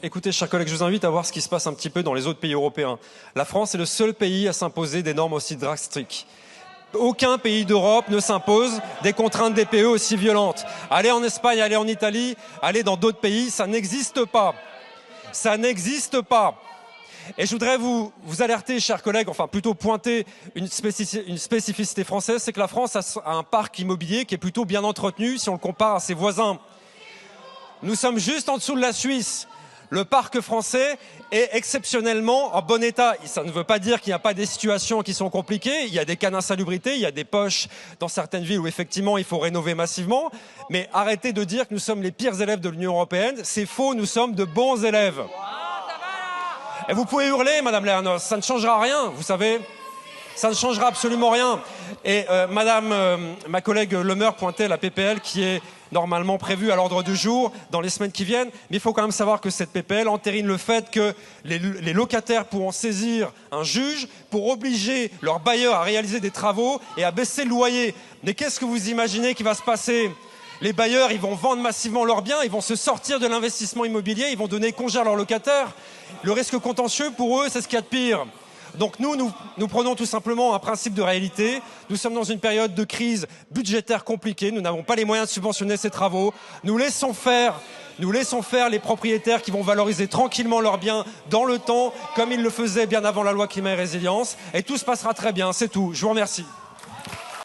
Écoutez, chers collègues, je vous invite à voir ce qui se passe un petit peu dans les autres pays européens. La France est le seul pays à s'imposer des normes aussi drastiques. Aucun pays d'Europe ne s'impose des contraintes DPE aussi violentes. Allez en Espagne, allez en Italie, allez dans d'autres pays, ça n'existe pas. Ça n'existe pas. Et je voudrais vous alerter, chers collègues, enfin plutôt pointer une spécificité française, c'est que la France a un parc immobilier qui est plutôt bien entretenu si on le compare à ses voisins. Nous sommes juste en dessous de la Suisse. Le parc français est exceptionnellement en bon état. Ça ne veut pas dire qu'il n'y a pas des situations qui sont compliquées. Il y a des cas d'insalubrité, il y a des poches dans certaines villes où effectivement il faut rénover massivement. Mais arrêtez de dire que nous sommes les pires élèves de l'Union européenne. C'est faux, nous sommes de bons élèves. Et vous pouvez hurler, Madame Lernos, ça ne changera rien, vous savez. Ça ne changera absolument rien. Et ma collègue Lemeur pointait la PPL qui est normalement prévue à l'ordre du jour dans les semaines qui viennent. Mais il faut quand même savoir que cette PPL entérine le fait que les locataires pourront saisir un juge pour obliger leur bailleur à réaliser des travaux et à baisser le loyer. Mais qu'est-ce que vous imaginez qui va se passer ? Les bailleurs, ils vont vendre massivement leurs biens, ils vont se sortir de l'investissement immobilier, ils vont donner congé à leurs locataires. Le risque contentieux, pour eux, c'est ce qu'il y a de pire. Donc nous prenons tout simplement un principe de réalité. Nous sommes dans une période de crise budgétaire compliquée. Nous n'avons pas les moyens de subventionner ces travaux. Nous laissons faire les propriétaires qui vont valoriser tranquillement leurs biens dans le temps, comme ils le faisaient bien avant la loi Climat et Résilience. Et tout se passera très bien, c'est tout. Je vous remercie.